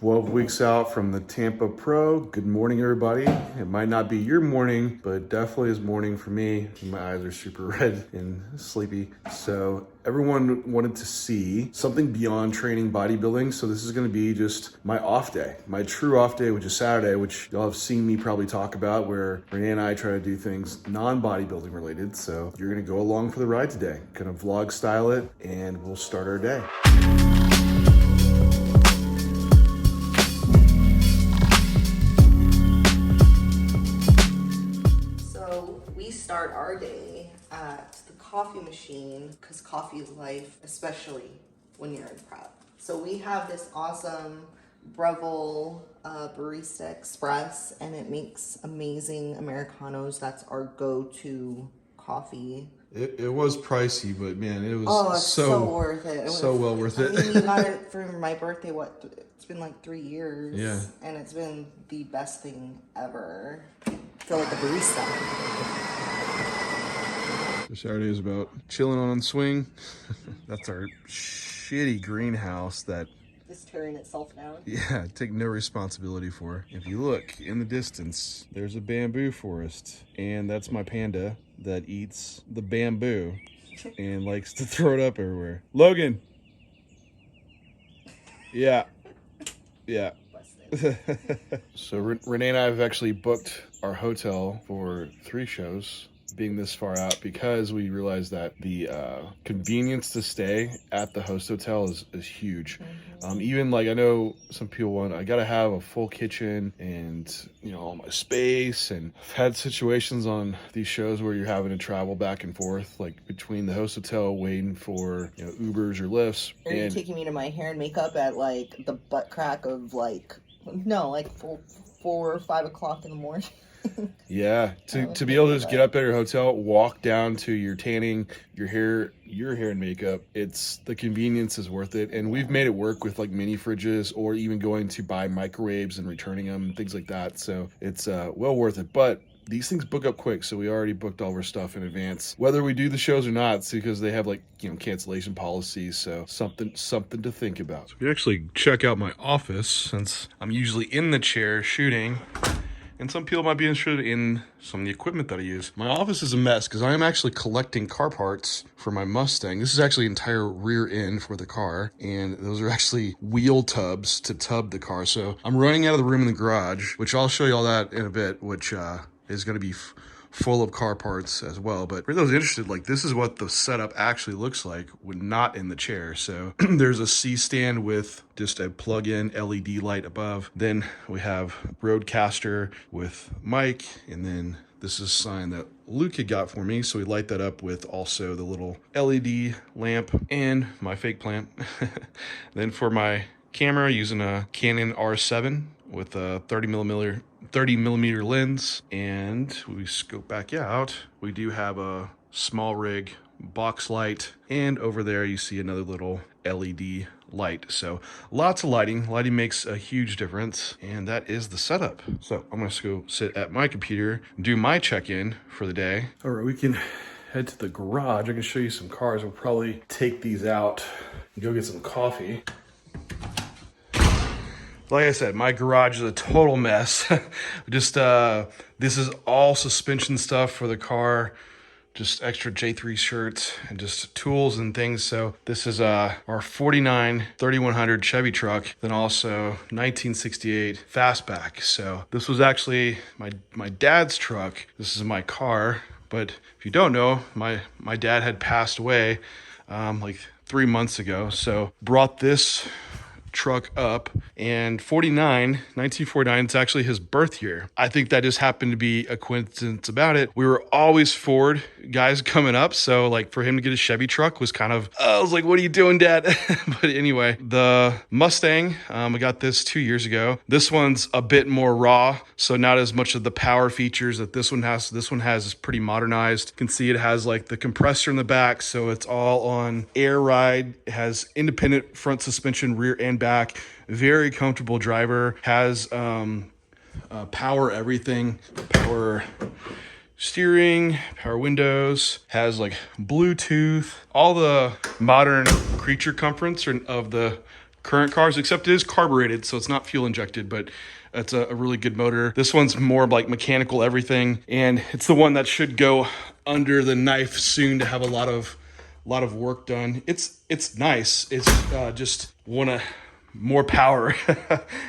12 weeks out from the Tampa Pro. Good morning, everybody. It might not be your morning, but definitely is morning for me. My eyes are super red and sleepy. So everyone wanted to see something beyond training bodybuilding. So this is gonna be just my off day, my true off day, which is Saturday, which y'all have seen me probably talk about, where Renee and I try to do things non-bodybuilding related. So you're gonna go along for the ride today. Gonna vlog style it and we'll start our day. Start our day at the coffee machine because coffee is life, especially when you're in prep. So we have this awesome Breville Barista Express, and it makes amazing Americanos. That's our go-to coffee. It was pricey, but man, it was so worth it. So well worth it. I mean, we got it for my birthday. It's been like 3 years. Yeah. And it's been the best thing ever. I feel like a barista. So Saturday is about chilling on the swing. That's our shitty greenhouse that is tearing itself down. Yeah, take no responsibility for. If you look in the distance, there's a bamboo forest, and that's my panda that eats the bamboo and likes to throw it up everywhere. Logan. Yeah. Yeah. So Renee and I have actually booked our hotel for 3 shows, being this far out, because we realized that the convenience to stay at the host hotel is huge. Even like, I know some people want, I gotta have a full kitchen and, you know, all my space, and I've had situations on these shows where you're having to travel back and forth, like between the host hotel waiting for, you know, Ubers or Lyfts. Or you're taking me to my hair and makeup at like the butt crack of like 4 or 5 o'clock in the morning. Yeah, to be able to just get up at your hotel, walk down to your tanning, your hair and makeup, it's the convenience is worth it. And we've made it work with like mini fridges, or even going to buy microwaves and returning them and things like that. So it's well worth it. But these things book up quick, so we already booked all of our stuff in advance. Whether we do the shows or not, it's because they have like, you know, cancellation policies, so something to think about. So we actually check out my office, since I'm usually in the chair shooting. And some people might be interested in some of the equipment that I use. My office is a mess because I am actually collecting car parts for my Mustang. This is actually entire rear end for the car, and those are actually wheel tubs to tub the car. So I'm running out of the room in the garage, which I'll show you all that in a bit, which is going to be full of car parts as well. But for those interested, like, this is what the setup actually looks like when not in the chair. So there's a C-stand with just a plug-in LED light above. Then we have Roadcaster with mic, and then this is a sign that Luke had got for me, so we light that up with also the little LED lamp and my fake plant. Then for my camera, using a Canon R7 with a 30 millimeter lens, and we scope back out. We do have a small rig box light, and over there you see another little LED light. So lots of lighting. Lighting makes a huge difference, and that is the setup. So I'm gonna go sit at my computer and do my check-in for the day. All right, we can head to the garage. I can show you some cars. We'll probably take these out and go get some coffee. Like I said, my garage is a total mess. Just, this is all suspension stuff for the car, just extra J3 shirts and just tools and things. So this is our 49 3100 Chevy truck, then also 1968 Fastback. So this was actually my dad's truck. This is my car, but if you don't know, my dad had passed away like 3 months ago. So brought this truck up, and 1949, it's actually his birth year. I think that just happened to be a coincidence about it. We were always Ford guys coming up, so like for him to get a Chevy truck was kind of, I was like, what are you doing, Dad? But anyway, the Mustang, I got this 2 years ago. This one's a bit more raw, so not as much of the power features that this one has. This one is pretty modernized. You can see it has like the compressor in the back, so it's all on air ride. It has independent front suspension, rear and back. Very comfortable driver. Has power everything, power steering, power windows, has like Bluetooth, all the modern creature comforts of the current cars, except it is carbureted, so it's not fuel injected, but it's a really good motor. This one's more like mechanical everything, and it's the one that should go under the knife soon to have a lot of work done. It's nice. It's just wanna more power.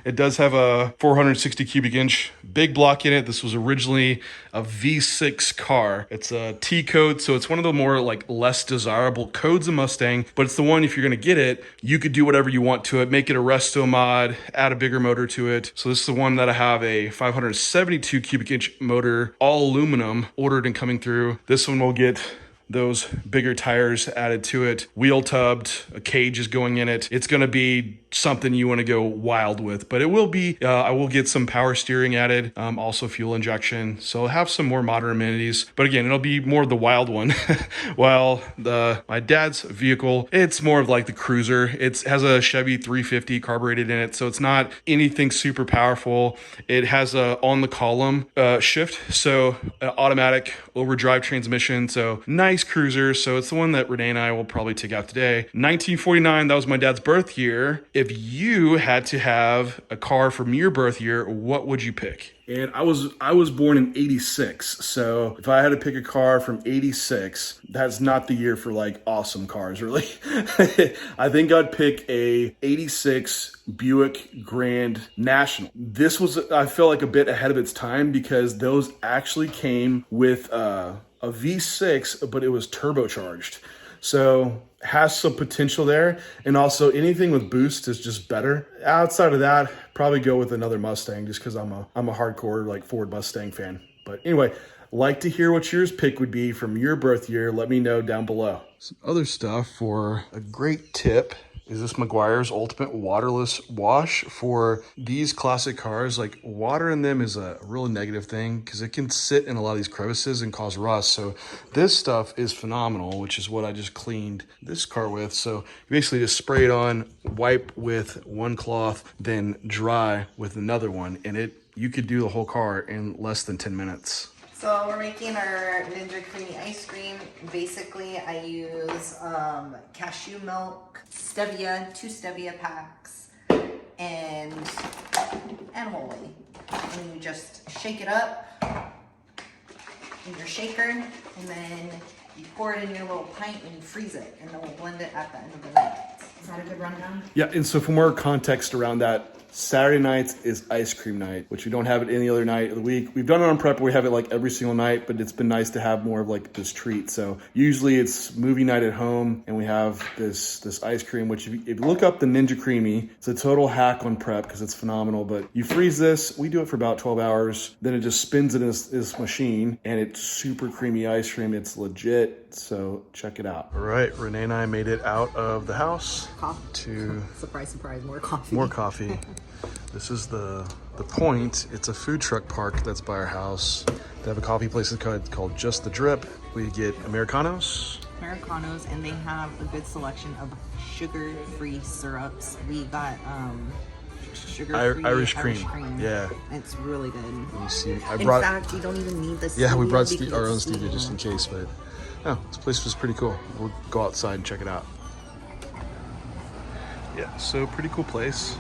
It does have a 460 cubic inch big block in it. This was originally a V6 car. It's a T code, so it's one of the more like less desirable codes of Mustang, but it's the one, if you're gonna get it, you could do whatever you want to it, make it a resto mod, add a bigger motor to it. So this is the one that I have a 572 cubic inch motor, all aluminum, ordered and coming through. This one will get those bigger tires added to it, wheel tubbed, a cage is going in it. It's going to be something you want to go wild with, but it will be, I will get some power steering added, also fuel injection. So I'll have some more modern amenities, but again, it'll be more of the wild one. While my dad's vehicle, it's more of like the cruiser. It has a Chevy 350 carbureted in it, so it's not anything super powerful. It has a on the column shift, so automatic overdrive transmission, so nice cruiser. So it's the one that Renee and I will probably take out today. 1949, that was my dad's birth year. If you had to have a car from your birth year, what would you pick? And I was born in 86, so if I had to pick a car from 86, that's not the year for like awesome cars, really. I think I'd pick a 86 Buick Grand National. This was, I feel like, a bit ahead of its time because those actually came with a V6, but it was turbocharged. So has some potential there, and also anything with boost is just better. Outside of that, probably go with another Mustang just because I'm a hardcore like Ford Mustang fan. But anyway, like to hear what yours pick would be from your birth year. Let me know down below. Some other stuff for a great tip is this Meguiar's Ultimate Waterless Wash. For these classic cars, like water in them is a real negative thing because it can sit in a lot of these crevices and cause rust. So this stuff is phenomenal, which is what I just cleaned this car with. So you basically just spray it on, wipe with one cloth, then dry with another one, and you could do the whole car in less than 10 minutes. So we're making our Ninja Creamy ice cream. Basically, I use cashew milk, stevia, 2 stevia packs, and animal whey. And you just shake it up in your shaker, and then you pour it in your little pint and you freeze it, and then we'll blend it at the end of the night. Is that a good rundown? Yeah, and so for more context around that, Saturday nights is ice cream night, which we don't have it any other night of the week. We've done it on prep where we have it like every single night, but it's been nice to have more of like this treat. So usually it's movie night at home and we have this ice cream, which if you look up the Ninja Creamy, it's a total hack on prep because it's phenomenal. But you freeze this, we do it for about 12 hours, then it just spins it in this machine and it's super creamy ice cream. It's legit. So check it out. All right, Renee and I made it out of the house. Coffee. To surprise, surprise, more coffee. More coffee. This is the Point. It's a food truck park that's by our house. They have a coffee place called Just the Drip. We get Americanos. And they have a good selection of sugar-free syrups. We got sugar-free Irish cream. Yeah. It's really good. Let me see. In fact, you don't even need the stevia. Yeah, we brought our own stevia just in case, but no, this place was pretty cool. We'll go outside and check it out. Yeah, so pretty cool place.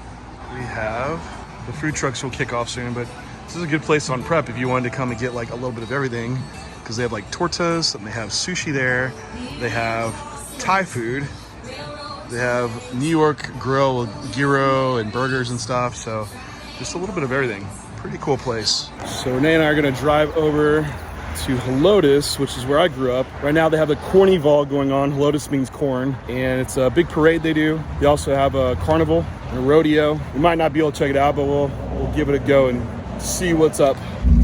We have, the food trucks will kick off soon, but this is a good place on prep if you wanted to come and get like a little bit of everything, because they have like tortas and they have sushi there. They have Thai food. They have New York grill with gyro and burgers and stuff. So just a little bit of everything. Pretty cool place. So Renee and I are gonna drive over to Helotes, which is where I grew up. Right now they have the Cornival going on. Helotes means corn, and it's a big parade they do. They also have a carnival and a rodeo. We might not be able to check it out, but we'll give it a go and see what's up.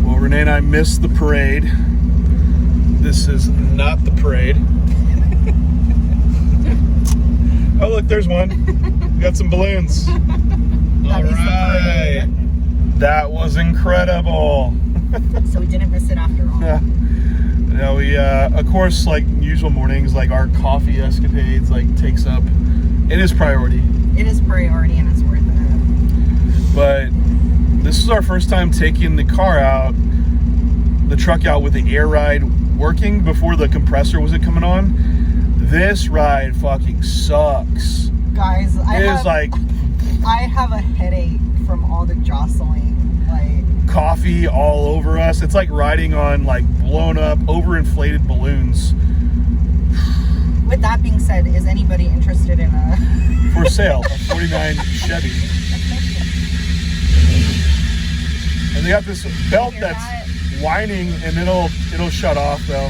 Well, Renee and I missed the parade. This is not the parade. Oh, look, there's one. We got some balloons. All right. That was incredible. So we didn't miss it after all. Yeah. You know, we, of course, like usual mornings, like our coffee escapades, like takes up, it is priority. It is priority and it's worth it. But this is our first time taking the truck out with the air ride working before the compressor wasn't coming on. This ride fucking sucks. Guys, it is like I have a headache from all the jostling. Like, coffee all over us. It's like riding on like blown up, overinflated balloons. with that being said, is anybody interested in a For sale, a 49 Chevy. And they got this belt that's whining, and it'll shut off though.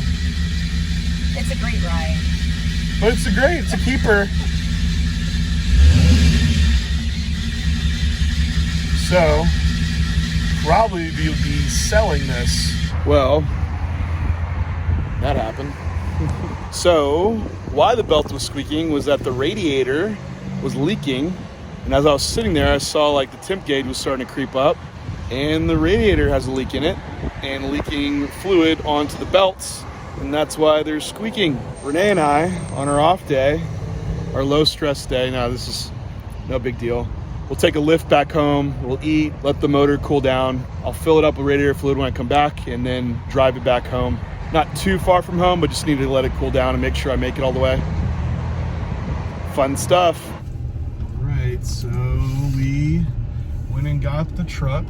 It's a great ride. But it's a keeper. So, probably we'll be selling this. Well, that happened. So, why the belt was squeaking was that the radiator was leaking. And as I was sitting there, I saw like the temp gauge was starting to creep up. And the radiator has a leak in it. And leaking fluid onto the belts. And that's why they're squeaking. Renee and I, on our off day, our low stress day, now this is no big deal. We'll take a lift back home, we'll eat, let the motor cool down. I'll fill it up with radiator fluid when I come back and then drive it back home. Not too far from home, but just need to let it cool down and make sure I make it all the way. Fun stuff. All right, so we went and got the truck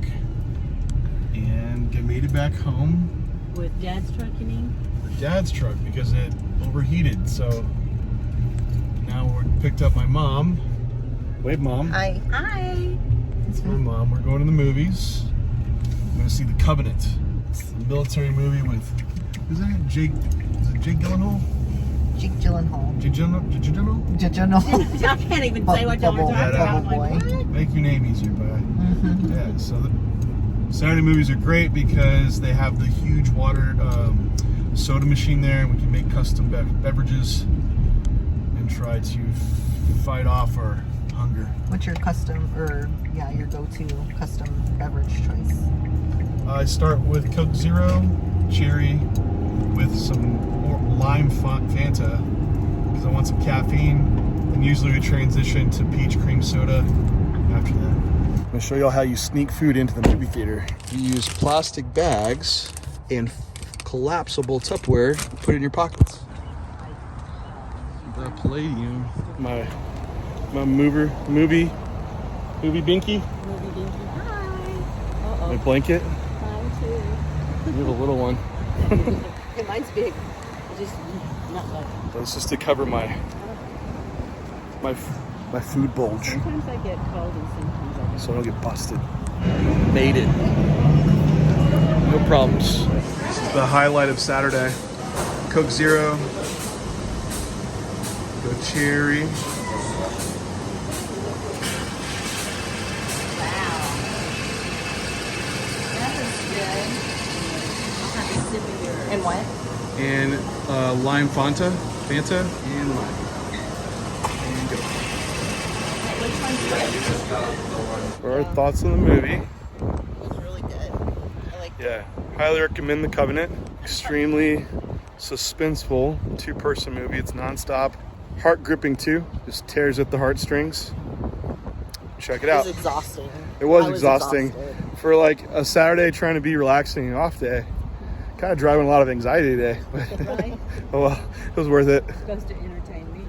and made it back home. With Dad's truck, you mean? Dad's truck because it overheated. So now we picked up my mom. Wave, Mom. Hi. Hi. It's my mom. We're going to the movies. I'm going to see The Covenant. It's the military movie with, who's that? Is it Jake Gyllenhaal? Jake Gyllenhaal. Jake Gyllenhaal? I can't even say what y'all are talking about. Bubble Like, boy. what? Make your name easier, bud. Yeah, so the Saturday movies are great because they have the huge water soda machine there. We can make custom beverages and try to fight off our hunger. What's your your go-to custom beverage choice? I start with Coke Zero, cherry, with some lime Fanta because I want some caffeine. And usually we transition to peach cream soda after that. I'm going to show y'all how you sneak food into the movie theater. You use plastic bags and collapsible Tupperware, put it in your pockets. The Palladium. My movie binky. Movie dinky. Hi. Uh-oh. My blanket. Mine too. You have a little one. Yeah, mine's big. Just not much. That's just to cover my food bulge, Sometimes I get cold and sometimes I so I don't get busted. Made it. No problems. This is the highlight of Saturday. Coke Zero. Go cherry. And what? And lime Fanta, and lime. And go. For our thoughts on the movie. It's really good. I like Yeah, highly recommend The Covenant. Extremely suspenseful two-person movie. It's nonstop, heart-gripping too. Just tears at the heartstrings. Check it out. It was exhausting. It was I exhausting exhausted. for like a Saturday trying to be relaxing and off day. Kind of driving a lot of anxiety today. Right? Oh well, it was worth it. It's supposed to entertain me.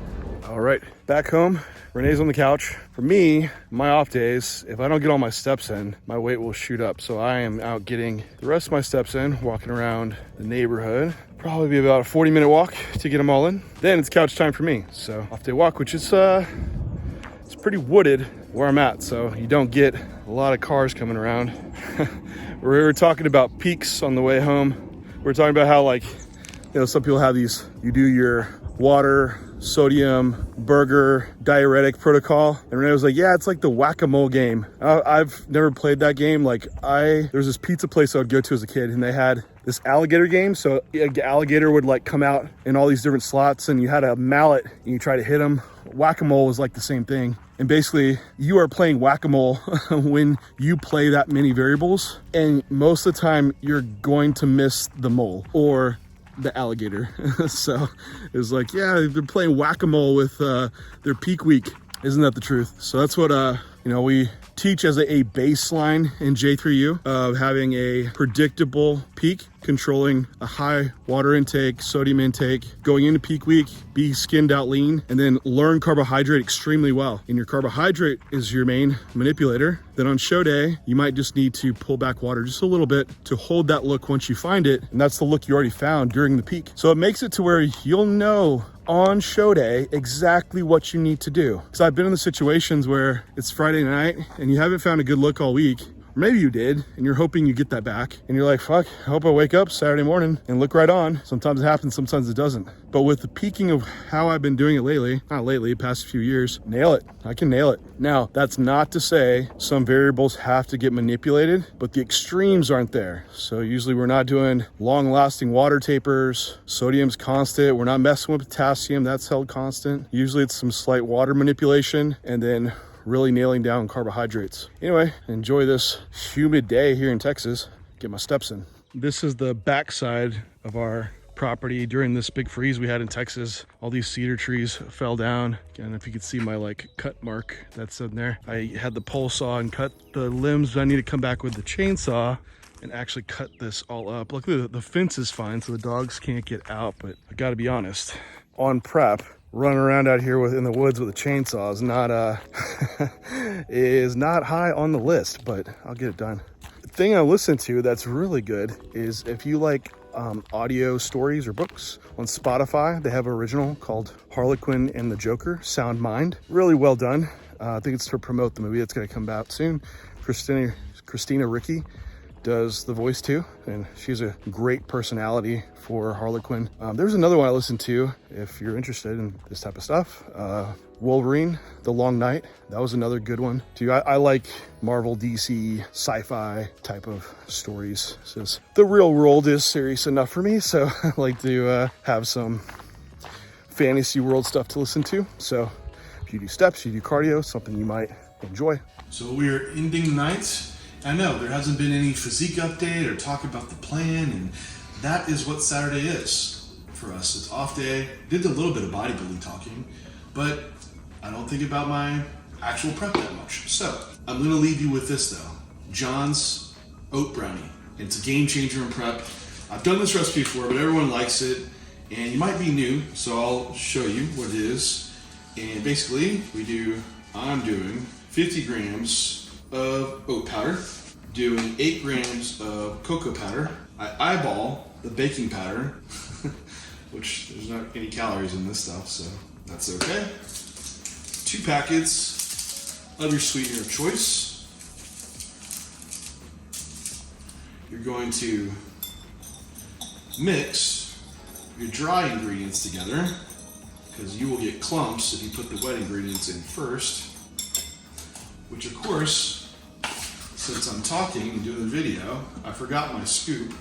All right, back home. Renee's on the couch. For me, my off days, if I don't get all my steps in, my weight will shoot up. So I am out getting the rest of my steps in, walking around the neighborhood. Probably be about a 40-minute walk to get them all in. Then it's couch time for me. So off day walk, which is it's pretty wooded where I'm at. So you don't get a lot of cars coming around. We were talking about peaks on the way home. We were talking about how, like, you know, some people have these, you do your water, sodium, burger, diuretic protocol. And Renee was like, yeah, it's like the whack-a-mole game. I've never played that game. Like, there's this pizza place I would go to as a kid, and they had this alligator game. So an alligator would like come out in all these different slots, and you had a mallet and you try to hit them. Whack-a-mole is like the same thing. And basically, you are playing whack-a-mole when you play that many variables. And most of the time, you're going to miss the mole or the alligator. So it was like, yeah, they've been playing whack-a-mole with their peak week. Isn't that the truth? So that's what You know, we teach as a baseline in J3U of having a predictable peak, controlling a high water intake, sodium intake, going into peak week, be skinned out lean, and then learn carbohydrate extremely well. And your carbohydrate is your main manipulator. Then on show day, you might just need to pull back water just a little bit to hold that look once you find it. And that's the look you already found during the peak. So it makes it to where you'll know on show day exactly what you need to do. Because I've been in the situations where it's Friday night and you haven't found a good look all week. Or maybe you did, and you're hoping you get that back. And you're like, fuck, I hope I wake up Saturday morning and look right on. Sometimes it happens, sometimes it doesn't. But with the peaking of how I've been doing it lately, not lately, past few years, nail it. I can nail it. Now, that's not to say some variables have to get manipulated, but the extremes aren't there. So usually we're not doing long-lasting water tapers. Sodium's constant. We're not messing with potassium. That's held constant. Usually it's some slight water manipulation, and then really nailing down carbohydrates. Anyway, enjoy this humid day here in Texas. Get my steps in. This is the backside of our property during this big freeze we had in Texas. All these cedar trees fell down. And if you could see my like cut mark that's in there. I had the pole saw and cut the limbs. I need to come back with the chainsaw and actually cut this all up. Luckily the fence is fine so the dogs can't get out, but I gotta be honest, on prep, running around out here in the woods with a chainsaw is not high on the list, but I'll get it done. The thing I listen to that's really good is if you like audio stories or books on Spotify, they have an original called Harlequin and the Joker, Sound Mind. Really well done. I think it's to promote the movie that's going to come out soon. Christina Ricci does the voice too, and she's a great personality for Harlequin. There's another one I listened to if you're interested in this type of stuff. Wolverine, The Long Night. That was another good one too. I like Marvel, DC, sci-fi type of stories. Since the real world is serious enough for me, so I like to have some fantasy world stuff to listen to. So if you do steps, you do cardio, something you might enjoy. So we're ending the night. I know there hasn't been any physique update or talk about the plan, and that is what Saturday is for us. It's off day. Did a little bit of bodybuilding talking, but I don't think about my actual prep that much. So I'm gonna leave you with this though. John's oat brownie. It's a game changer in prep. I've done this recipe before, but everyone likes it, and you might be new, so I'll show you what it is. And basically I'm doing 50 grams of oat powder, doing 8 grams of cocoa powder. I eyeball the baking powder, which there's not any calories in this stuff, so that's okay. 2 packets of your sweetener of choice. You're going to mix your dry ingredients together, because you will get clumps if you put the wet ingredients in first, which of course, since I'm talking and doing the video, I forgot my scoop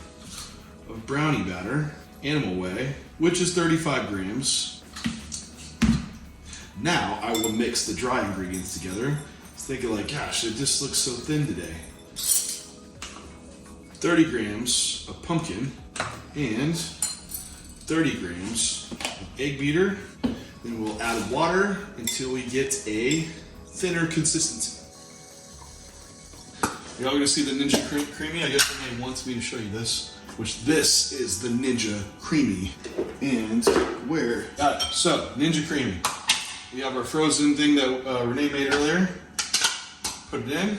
of brownie batter, Animal Way, which is 35 grams. Now I will mix the dry ingredients together. I was thinking like, gosh, it just looks so thin today. 30 grams of pumpkin and 30 grams of egg beater. Then we'll add water until we get a thinner consistency. You're all gonna see the Ninja Creamy. I guess Renee wants me to show you this, which this is the Ninja Creamy. And where? Got it. So, Ninja Creamy. We have our frozen thing that Renee made earlier. Put it in.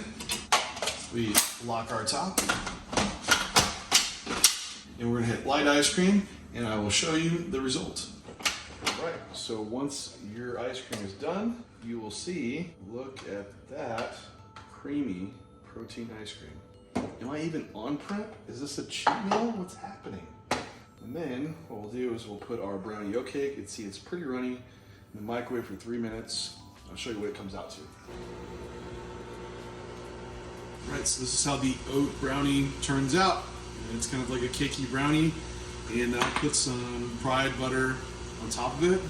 We lock our top. And we're gonna hit light ice cream, and I will show you the result. All right, so once your ice cream is done, you will see, look at that creamy protein ice cream. Am I even on prep? Is this a cheat meal? What's happening? And then what we'll do is we'll put our brownie yolk cake. You can see it's pretty runny in the microwave for 3 minutes. I'll show you what it comes out to. All right, so this is how the oat brownie turns out. And it's kind of like a cakey brownie. And I'll put some fried butter on top of it.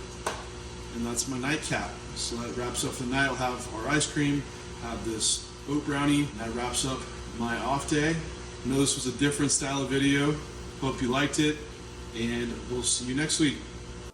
And that's my nightcap. So that wraps up the night. I'll have our ice cream, have this oat brownie. That wraps up my off day. I know this was a different style of video. Hope you liked it, and we'll see you next week.